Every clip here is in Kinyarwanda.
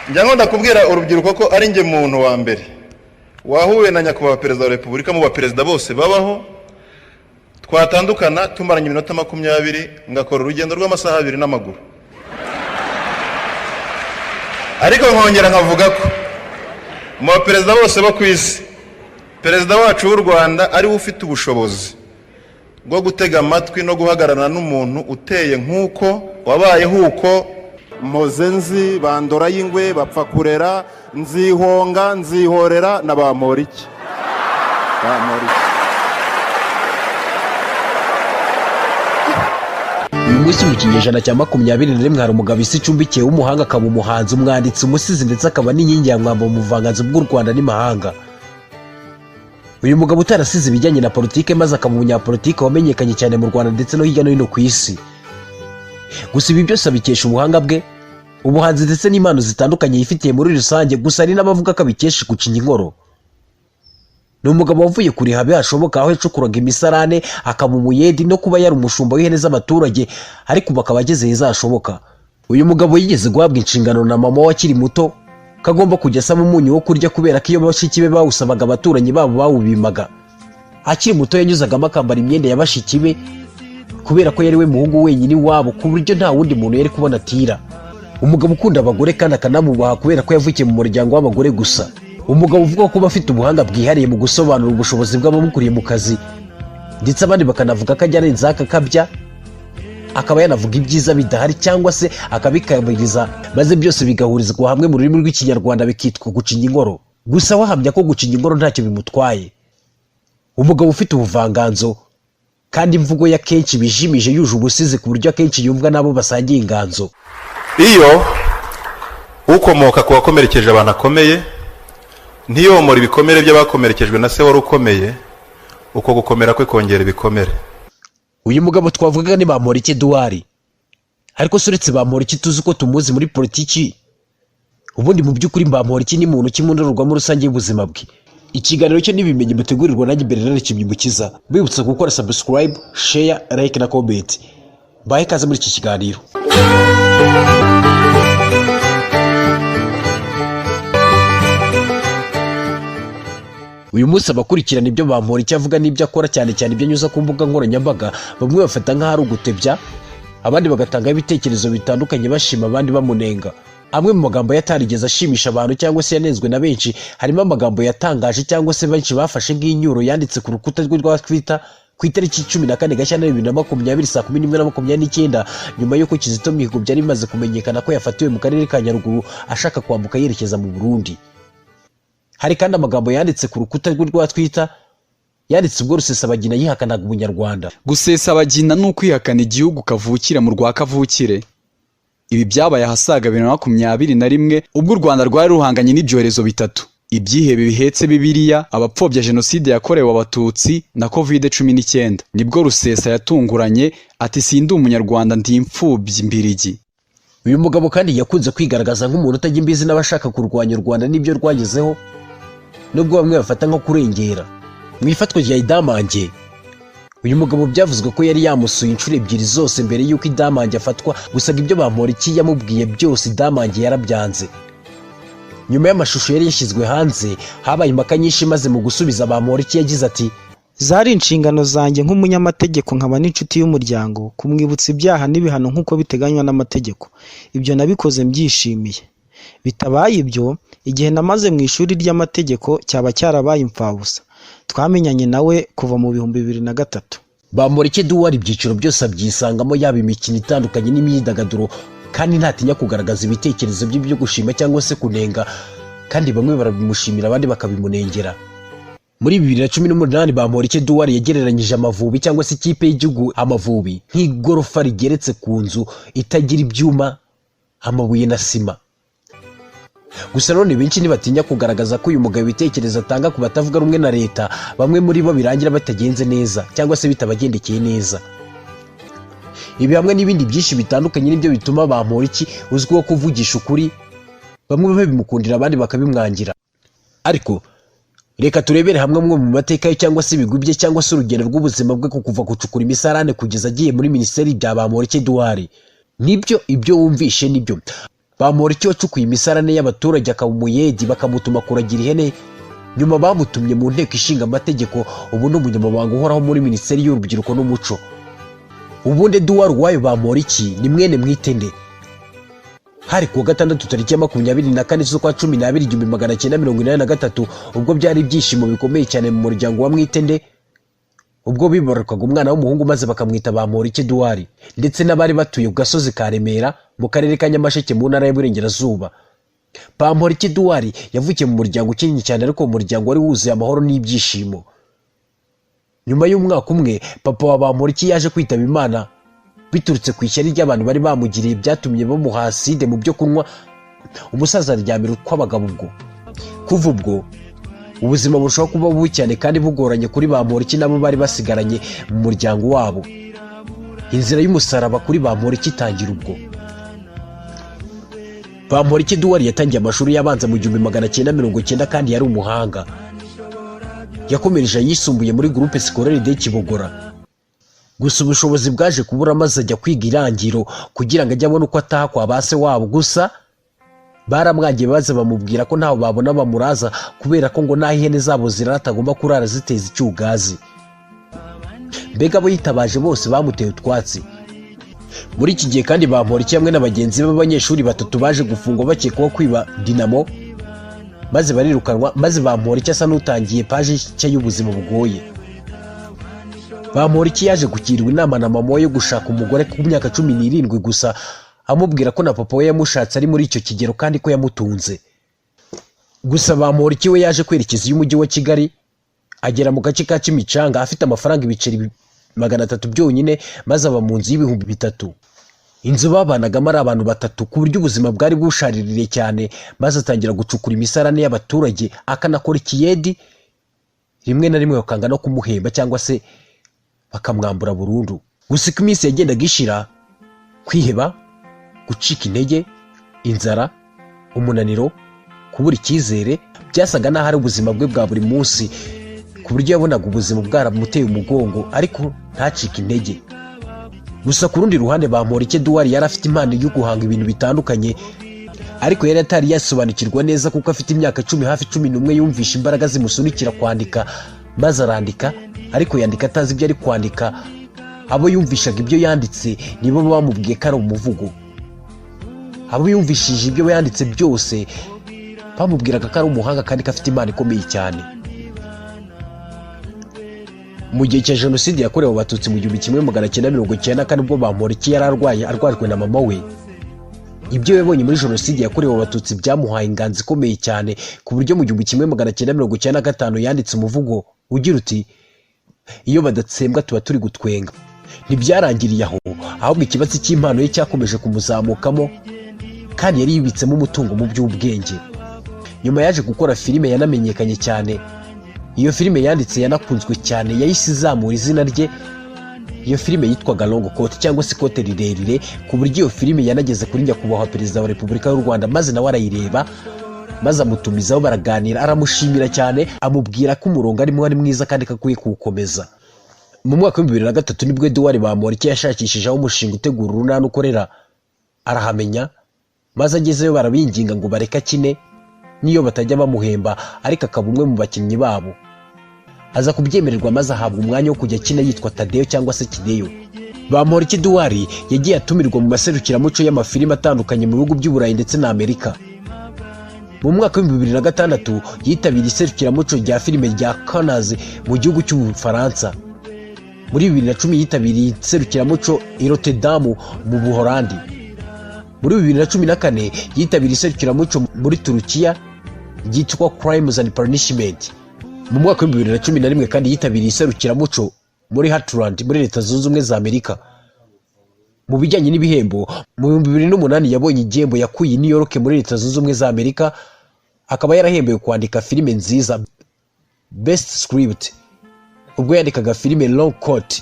njya nkunda kubwira urubyiruko ko ari njye muntu wa mbere wahuye na nyakubahwa perezida wa repubulika mu baperezida bose babaho twatandukana tumaranye iminota 20 ngakora urugendo rw'amasaha 2 n'amaguru, ariko nkongera nkavuga ko mu baperezida bose bo ku isi perezida wacu w'u Rwanda ari ufite ubushobozi bwo gutega amatwi no guhagararana n'umuntu uteye nk'uko wabayeho uko Mozenzi bandora y'ingwe bapfa kurera nzihonga nzihorera na Bamporiki. Uyu munsi mu kinyejana cya 21 hari umugabo isi icumbikiye w'umuhanga, akaba umuhanzi, umwanditsi, umusizi ndetse akaba n'inkingi ya mwamba mu buvanganzo bw'u Rwanda n'imahanga. Uyu mugabo utarasize ibijyanye na politike maze akaba umunyapolitike wamenyekanye cyane mu Rwanda ndetse no hirya no hino ku isi. Gusa ibi byose abikesha ubuhanga bwe, ubuhanzi ndetse n'impano zitandukanye yifitiye muri rusange. Gusa ari n'abavuga ko abikesha gucinya inkoro. Ni umugabo wavuye kuri habe hashoboka, aho yacukuraga imisarane, akaba umuyedi no kuba yari umushumba w'ihene z'abaturage, ariko bakaba ageze heza hashoboka. Uyu mugabo yigeze guhabwa inshingano na mama we akiri muto kagomba kujya asaba umunyu wo kurya kubera ko iyo bashiki be bawusabaga abaturanyi babo bawubimaga. Akiri muto yanyuzagamo akambara imyenda ya bashiki be kubera ko yari we muhungu wenyine iwabo, ku buryo nta wundi muntu yari kubona atira. Umugabo ukunda abagore kandi akanamubaha kubera ko yavukiye mu muryango w'abagore gusa. Umugabo uvuga ko bafite ubuhanga bwihariye mu gusobanura ubushobozi bw'abamukuriye mu kazi, ndetse abandi bakanavuga ko ajya arenza akakabya, akaba yanavuga ibyiza bidahari cyangwa se akabikabiriza, maze byose bigahurizwa hamwe mu rurimi rw'ikinyarwanda bikitwa gucinya inkoro. Gusa wahamya ko gucinya inkoro ntacyo bimutwaye. Umugabo ufite ubuvanganzo kandi imvugo ya kenshi bijimije yuje ubusizi ku buryo akenshi yumvwa nabo basangiye inganzo. Iyo ukomoka ku wakomerekeje abantu akomeye ntiyomora ibikomere by'abakomerekejwe na se wari ukomeye, uko gukomera kwe kongera ibikomere. Uyu mugabo twavugaga ni Bamporiki Eduard, ariko suretse Bamporiki tuzi ko tumuzi muri politiki, ubundi mu by'ukuri Bamporiki ni muntu kimundururwamo rusange y'ubuzima bwe. Ikiganiro cyo nibimenye mutegurirwa nanjye mbere narikimye mukiza, bibutsa gukora subscribe, share, like na comment. Baye kaze muri iki kiganiro. Uyu munsi abakurikirana ibyo Bamporiki avuga n'ibyo akora, cyane cyane ibyo anyuza ku mbuga nkoranyambaga, bamwe bafata nk'aho gutebya, abandi bagatanga ibitekerezo bitandukanye bashima abandi bamunenga. Amwe mu magambo yatarigeze ashimisha abantu cyangwa se yanenzwe na benshi, harimo amagambo yatangaje cyangwa se benshi bafashe nk'inyuro yanditse ku rukuta rwe rwa Twitter ku itariki 14 Gashyantare 2020 saa 11:29, nyuma y'uko Kizito Mihigo byari bimaze kumenyekana ko yafatiwe mu karere ka Nyaruguru ashaka kwambuka yerekeza mu Burundi. Hari kandi amagambo yanditse ku rukuta rwe rwa Twitter yanditse ubwo Rusesabagina yihakanaga ubunyarwanda. Gusesabagina ni ukwihakana igihugu kavukire mu rwa kavukire. Ibi byabaye ahasaga 2021 ubwo u Rwanda rwari ruhanganye n'ibyorezo bitatu: ibyihebe bihetse Bibiliya, abapfobya jenoside yakorewe abatutsi na COVID-19. Nibwo Rusesa yatunguranye ati sindi umunyarwanda ndi imfubyi mbirigi. Uyu mugabo kandi yakunze kwigaragaza nk'umuntu utajya imbizi n'abashaka kurwanya u Rwanda n'ibyo rwagezeho, nubwo bamwe bafata nko kurengera. Mu ifatwa rya Idamange, uyu mugabo byavuzwe ko yari yamusuye inshuro 2 zose mbere y'uko Idamange afatwa, gusa ibyo Bamporiki yamubwiye byose Idamange yarabyanze. Nyuma y'amashusho yari yashyizwe hanze, habaye impaka nyinshi, maze mu gusubiza Bamporiki yagize ati zari inshingano zanjye nk'umunyamategeko nkaba n'inshuti y'umuryango kumwibutsa ibyaha n'ibihano nk'uko biteganywa n'amategeko. Ibyo nabikoze mbyishimiye. Bitabaye ibyo, igihe namaze mu ishuri ry'amategeko cyaba cyarabaye imfabusa. Twamenyanye nawe kuva mu 2003. Bamporiki Eduard ibyiciro byose abyisangamo, yaba imikino itandukanye n'imyidagaduro, kandi ntatinya kugaragaza ibitekerezo bye byo gushima cyangwa se kunenga, kandi bamwe barabimushimira abandi bakabimunengera. Muri 2018 Bamporiki Eduard yagereranyije Amavubi cyangwa se ikipe y'igihugu Amavubi nk'igorofa rigeretse ku nzu itagira ibyuma, amabuye na sima. Gusa none benshi ntibatinya kugaragaza ko uyu mugabo ibitekerezo atanga ku batavuga rumwe na leta, bamwe muri bo birangira batagenze neza cyangwa se bitabagendekeye neza. Ibi hamwe n'ibindi byinshi bitandukanye nibyo bituma Bamporiki uzwiho kuvugisha ukuri, bamwe babimukundira abandi bakabimwangira. Ariko reka turebere hamwe mu mateka ye cyangwa se ibigwi bye cyangwa se urugendo rw'ubuzima bwe kuva gucukura imisarane kugeza agiye muri minisiteri bya Bamporiki Eduard. Nibyo ibyo wumvishe nibyo. Bamporiki wacukuye imisarane y'abaturage akaba umuyedi bakamutuma kuragira ihene, nyuma bamutumye mu nteko ishinga amategeko, ubu ni umunyamabanga uhoraho muri minisiteri y'urubyiruko n'umuco. Ubundi Edouard Uwayo Bamporiki ni mwene Mwitende. Hari kuwa gatandatu tariki ya 24 z'ukwa 12 1983 ubwo byari ibyishimo bikomeye cyane mu muryango wa Mwitende, ubwo bibarukaga umwana w'umuhungu maze bakamwita Bamporiki Edouard, ndetse n'abari batuye ku gasozi ka Remera mu karere ka Nyamasheke mu ntara y'Iburengerazuba. Bamporiki Edouard yavukiye mu muryango ukennye cyane, ariko umuryango wari wuzuye amahoro n'ibyishimo. Nyuma y'umwaka umwe papa wa Bamporiki yaje kwitaba Imana biturutse ku ishyari ry'abantu bari bamugiriye, byatumye bamuha acide mu byo kunywa, umusaza aryamira kw'abagabo. Ubwo kuva ubwo ubuzima burushaho kuba bubi cyane kandi bugoranye kuri Bamporiki nabo bari basigaranye mu muryango wabo. Inzira y'umusaraba kuri Bamporiki itangira ubwo. Bamporiki Edouard yatangiye amashuri y'abanza mu 1990 kandi yari umuhanga. Yakomereje yisumbuye muri groupe scolaire de Kibogora. Gusa ubushobozi bwaje kubura maze ajya kwiga irangiro kugira ngo ajye abone uko ataha kwa base wabo. Gusa baramwangiye baze bamubwira ko ntaho babona bamuraza, kubera ko ngo naho ihene zabo ziratagomba kurara ziteza icyugazi. Mbega abo yitabaje bose bamuteye utwatsi. Muri iki gihe kandi Bamporiki hamwe n'abagenzi b'abanyeshuri batatu baje gufungwa bakekwaho kwiba dinamo, maze barirukanwa, maze Bamporiki asa n'utangiye paje nshya y'ubuzima bugoye. Bamporiki yaje gukirwa inama na mama we yo gushaka umugore ku myaka 17 gusa, amubwira ko na papa we yamushatse ari muri icyo kigero kandi ko yamutunze. Gusa Bamporiki we yaje kwerekeza y'umujyi wa Kigali, agera mu gace ka Kimicanga afite amafaranga ibiceri 300 byonyine, maze aba mu nzu y'ibihumbi 3. Inzu babanagamo ari abantu batatu, ku buryo ubuzima bwari busharirire cyane, maze atangira gucukura imisarane y'abaturage akanakora ikiyedi, rimwe na rimwe bakanga no kumuhemba cyangwa se bakamwambura burundu. Gusa uko iminsi yagendaga ishira, kwiheba, gucika intege, inzara, umunaniro, kubura icyizere byasaga naho ari ubuzima bwe bwa buri munsi, ku buryo yabonaga ubuzima bwaramuteye umugongo ariko ntacike intege. Gusa ku rundi ruhande Bamporiki Edouard yari afite impano yo guhanga ibintu bitandukanye, ariko yari atari yasobanukirwa neza kuko afite imyaka 10 hafi 11 yumvisha imbaraga zimusunikira kwandika, maze arandika, ariko yandika atazi ibyo ari kwandika. Abo yumvishaga ibyo yanditse nibo bamubwiye ko ari umuvugo. Abo yumvishije ibyo yanditse byose bamubwiraga ko ari umuhanga kandi ko afite impano ikomeye cyane. Mu gihe cya jenoside yakorewe abatutsi mu 1994 ubwo Bamporiki yari arwajwe na mama we, ibyo yabonye muri jenoside yakorewe abatutsi byamuhaye inganzi ikomeye cyane, ku buryo mu 1995 yanditse umuvugo ugira uti iyo badatsembwa tuba turi gutwenga. Ntibyarangiriye aho, ahubwo ikibatsi cy'impano ye cyakomeje kumuzamukamo kandi yari yibitsemo umutungo mu by'ubwenge. Nyuma yaje gukora filime yanamenyekanye cyane. Iyo filime yanditse yanakunzwe cyane, yahise izamura izina rye. Iyo filime yitwaga Long Coat cyangwa se ikote rirerire, ku buryo iyo filime yanageze kuri nyakubahwa perezida wa Repubulika y'u Rwanda, maze nawe arayireba, maze amutumizaho baraganira, aramushimira cyane, amubwira ko umurongo arimo ari mwiza kandi kakwiye kuwukomeza. Mu mwaka wa 2003 nibwo Edouard Bamporiki yashakishijeho umushinga utegura urunana ukorera, arahamenya, maze agezeyo barabinginga ngo bareka akine niyo batajya bamuhemba, ariko akaba umwe mu bakinnyi babo. Aza kubyemererwa maze ahabwa umwanya wo kujya akina yitwa Tadeyo cyangwa se Kideyo. Bamporiki Edouard yagiye atumirwa mu maserukiramuco y'amafilime atandukanye mu bihugu by'Uburayi ndetse na Amerika. Mu mwaka wa 2006 yitabiriye iserukiramuco rya filime rya Cannes mu gihugu cy'Ubufaransa. Muri 2010 yitabiriye iserukiramuco i Rotterdam mu Buholandi. Muri 2014 yitabiriye iserukiramuco muri Turukiya ryitwa Crimes and Punishment. Mu mwaka wa 2011 kandi yitabiriye iserukiramuco muri Heartland muri Leta Zunze Ubumwe za Amerika. Mu bijyanye n'ibihembo, mu 2008 yabonye igihembo yakuye New York muri Leta Zunze Ubumwe za Amerika, akaba yarahembewe kwandika filime nziza Best Script ubwo yandikaga filime Long Coat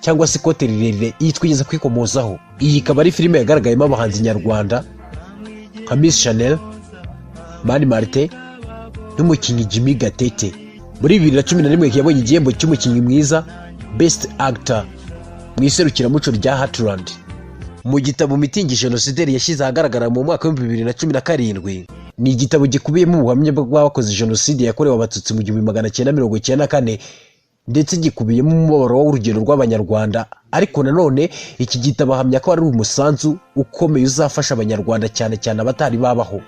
cyangwa se ikote rirerire yitwigeze kwikomozaho. Iyi ikaba ari filime yagaragayemo abahanzi nyarwanda nka Miss Chanel, Mani Martin n'umukinnyi Jimmy Gatete. Muri 2011 yabonye igihembo cy'umukinnyi mwiza Best Actor mu iserukiramuco rya Heartland. mu gitabo mitingi jenosideri yashyize ahagaragara mu mwaka wa 2017. Ni igitabo gikubiyemo ubuhamya bw'abakoze jenoside yakorewe abatutsi mu 1994 ndetse gikubiyemo umubabaro w'urugendo rw'abanyarwanda, ariko nanone iki gitabo ahamya ko ari umusanzu ukomeye uzafasha abanyarwanda cyane cyane abatari babaho.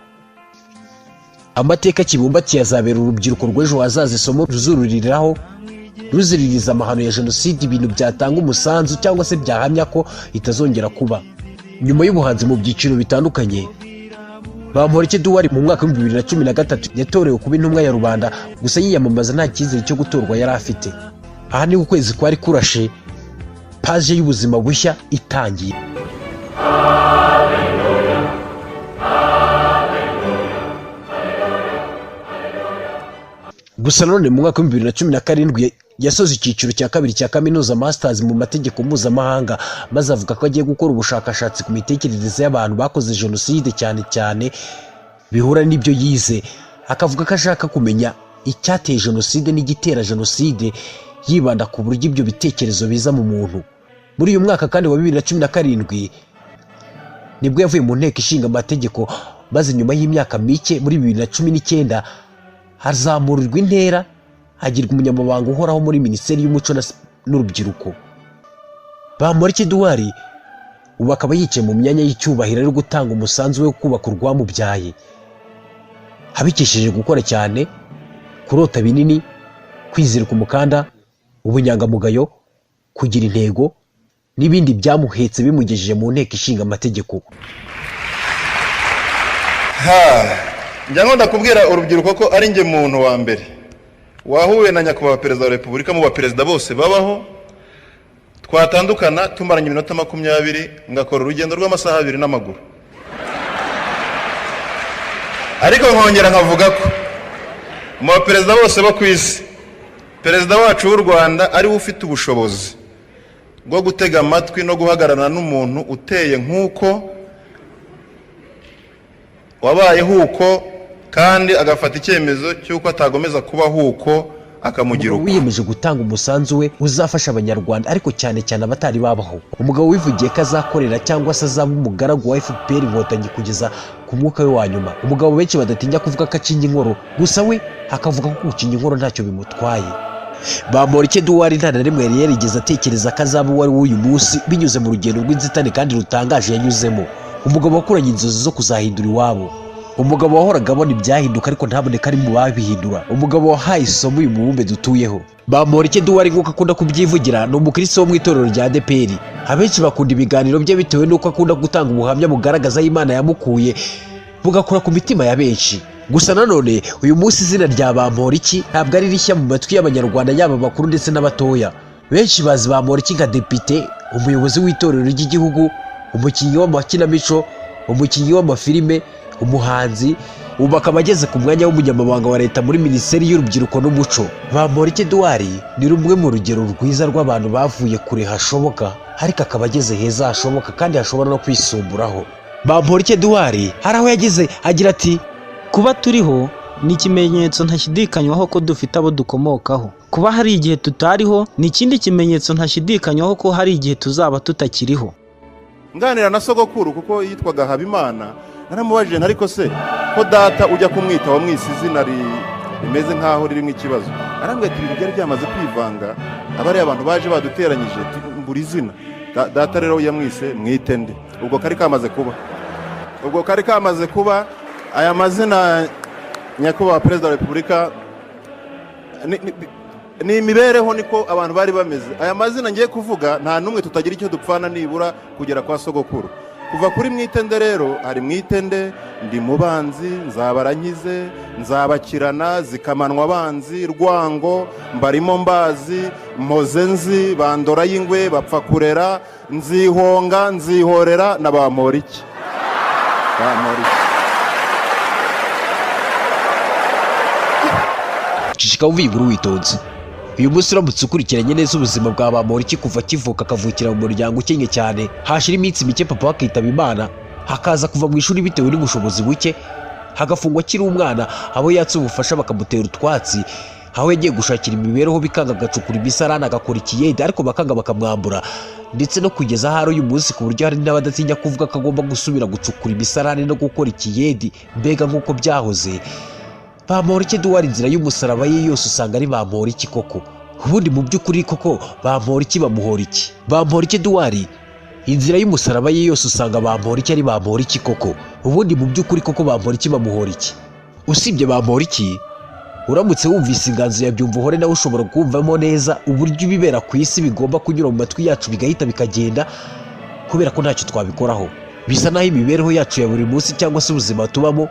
Amateka kibumbatiye azabera urubyiruko rw'ejo hazaza isomo ruzuririraho, ruziririza amahano ya jenoside, ibintu byatanga umusanzu cyangwa se byahamya ko itazongera kuba. Nyuma y'ubuhanzi mu byiciro bitandukanye, Bamporiki Edouard mu mwaka wa 2013 yatorewe kuba intumwa ya rubanda, gusa yiyamamaza nta cyizere cyo gutorwa yari afite. Aha ni ukwezi kwari kurashe, paje y'ubuzima bushya itangiye. Gusa none mu mwaka wa 2017 yasoze icyiciro cya kabiri cya kaminuza masters mu mategeko mpuzamahanga, maze avuga ko agiye gukora ubushakashatsi ku mitekerereze y'abantu bakoze jenoside cyane bihura n'ibyo yize. Akavuga ko ashaka kumenya icyateye jenoside n'igitera jenoside, yibanda ku buryo ibyo bitekerezo biza mu muntu. Muri uyu mwaka kandi wa 2017 nibwo yavuye mu nteko ishinga amategeko, maze nyuma y'imyaka mike muri 2019 hazamurirwa intera agirwa umunyamabanga uhoraho muri Minisiteri y'Umuco n'Urubyiruko. Bamporiki Edouard ubu akaba yicaye mu myanya y'icyubahiro ari gutanga umusanzu we wo kubaka urwamubyaye, abikesheje gukora cyane, kurota binini, kwizirika umukanda, ubunyangamugayo, kugira intego n'ibindi byamuhetse bimugejeje mu nteko ishinga amategeko. Njya nkunda kubwira urubyiruko ko ari njye muntu wa mbere wahuye na nyakubahwa perezida wa repubulika mu baperezida bose babaho, twatandukana tumaranye iminota 20 ngakora urugendo rw'amasaha 2 n'amaguru. Ariko nkongera nkavuga ko mu baperezida bose bo ku isi, perezida wacu w'u Rwanda ari we ufite ubushobozi bwo gutega amatwi no guhagararana n'umuntu uteye nk'uko, wabayeho uko, kandi agafata icyemezo cy'uko atagomeza kubaho uko akamugira uko. Wiyemeje gutanga umusanzu we uzafasha abanyarwanda, ariko cyane cyane abatari babaho. Umugabo wivugiye ko azakorera cyangwa se azaba umugaragu wa FPR Inkotanyi kugeza ku mwuka we wa nyuma. Umugabo benshi badatinya kuvuga ko acinya inkoro, gusa we akavuga ko gucinya inkoro ntacyo bimutwaye. Bamporiki Edouard nta na rimwe yari yarigeze atekereza ko azaba uwo ari w'uyu munsi, binyuze mu rugendo rw'inzitane kandi rutangaje yanyuzemo. Umugabo wakuranye inzozi zo kuzahindura iwabo, umugabo wahoraga abona ibyahinduka ariko ntaboneka ari mu babihindura, umugabo wahaye isomo uyu mubumbe dutuyeho. Bamporiki Edouard nk'uko akunda kubyivugira ni umukristo wo mu itorero rya ADEPR. Abenshi bakunda ibiganiro bye bitewe n'uko akunda gutanga ubuhamya bugaragaza aho Imana yamukuye, bugakora ku mitima ya benshi. Gusa nanone uyu munsi izina rya Bamporiki ntabwo ari rishya mu matwi y'abanyarwanda, yaba bakuru ndetse n'abatoya. Benshi bazi Bamporiki nka depite, umuyobozi w'itorero ry'igihugu, umukinnyi w'amakinamico, umukinnyi w'amafilime, umuhanzi, ubu akaba ageze ku mwanya w'umunyamabanga wa leta muri Minisiteri y'Urubyiruko n'Umuco. Bamporiki Edouard ni rumwe mu rugero rwiza rw'abantu bavuye kure hashoboka, ariko akaba ageze heza hashoboka kandi hashobora no kwisumburaho. Bamporiki Edouard hari aho yageze agira ati, kuba turiho ni ikimenyetso ntashidikanywaho ko dufite abo dukomokaho. Kuba hari igihe tutariho ni ikindi kimenyetso ntashidikanywaho ko hari igihe tuzaba tutakiriho. Nganira na sogokuru kuko yitwaga Habimana, naramubajije ariko se ko data ujya kumwita wamwise izina rimeze nkaho ririmo ikibazo. Arambwira ati ibintu byari byamaze kwivanga, abari abantu baje baduteranyije mbura izina. Data rero yamwise Mwitende. Ubwo kari kamaze kuba aya mazina nyakubahwa perezida wa repubulika ni imibereho, niko abantu bari bameze. Aya mazina ngiye kuvuga nta numwe tutagira icyo dupfana nibura kugera kwa sogokuru. Kuva kuri Mwitende rero hari Mwitende, ndi mubanzi, nzabarankize, nzabakirana, zikamanwa abanzi, Rwango, mbarimo mbazi, Mpozenzi, bandora y'ingwe, bapfa kurera, nzihonga, nzihorera na Bamporiki. Cicika uviguru witonze. Uyu munsi uramutse ukurikiranye neza ubuzima bwa Bamporiki kuva kivuka akavukira mu muryango ukennye cyane, hashira iminsi mike papa akitaba Imana, hakaza kuva mu ishuri bitewe n'ubushobozi buke, hagafungwa akiri umwana, abo yatse ubufasha bakamutera utwatsi, aho yagiye gushakira imibereho bikanga agacukura imisarane agakora ikiyede ariko bakanga bakamwambura, ndetse no kugeza ahari uyu munsi ku buryo hari n'abadatinya kuvuga ko agomba gusubira gucukura imisarane no gukora ikiyede mbega nk'uko byahoze. Bamporiki Edouard inzira y'umusaraba ye yose usanga ari Bamporiki koko. Ubundi mu by'ukuri koko Bamporiki bamuhora iki? Bamporiki Edouard inzira y'umusaraba ye yose usanga Bamporiki ari Bamporiki koko. Ubundi mu by'ukuri koko Bamporiki bamuhora iki? Usibye Bamporiki, uramutse wumvise inganzo ya Byumvuhore nawe ushobora kumvamo neza uburyo ibibera ku isi bigomba kunyura mu matwi yacu bigahita bikagenda, kubera ko ntacyo twabikoraho. Bisa naho imibereho yacu ya buri munsi cyangwa se ubuzima tubamo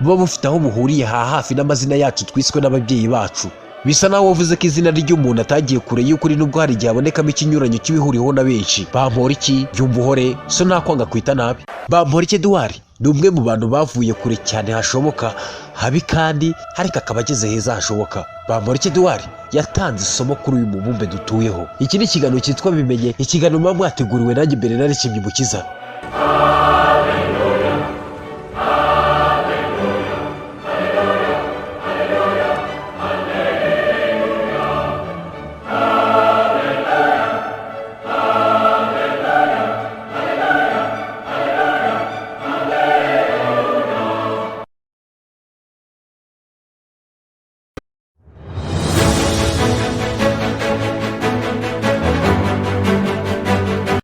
buba bufite aho buhuriye hafi n'amazina yacu twiswe n'ababyeyi bacu. Bisa naho wavuze ko izina ry'umuntu atagiye kure y'ukuri nubwo hari igihe habonekamo ikinyuranyo cy'ibihuriyeho na benshi. Bamporiki, Byumvuhore, so nta kwanga kwita nabi. Bamporiki Edouard ni umwe mu bantu bavuye kure cyane hashoboka, habi kandi ariko akaba ageze heza hashoboka. Bamporiki Edouard yatanze isomo kuri uyu mubumbe dutuyeho. Iki ni ikiganiro cyitwa Bimenye, ikiganiro muba mwateguriwe nanjye mbere narekimye Mukiza.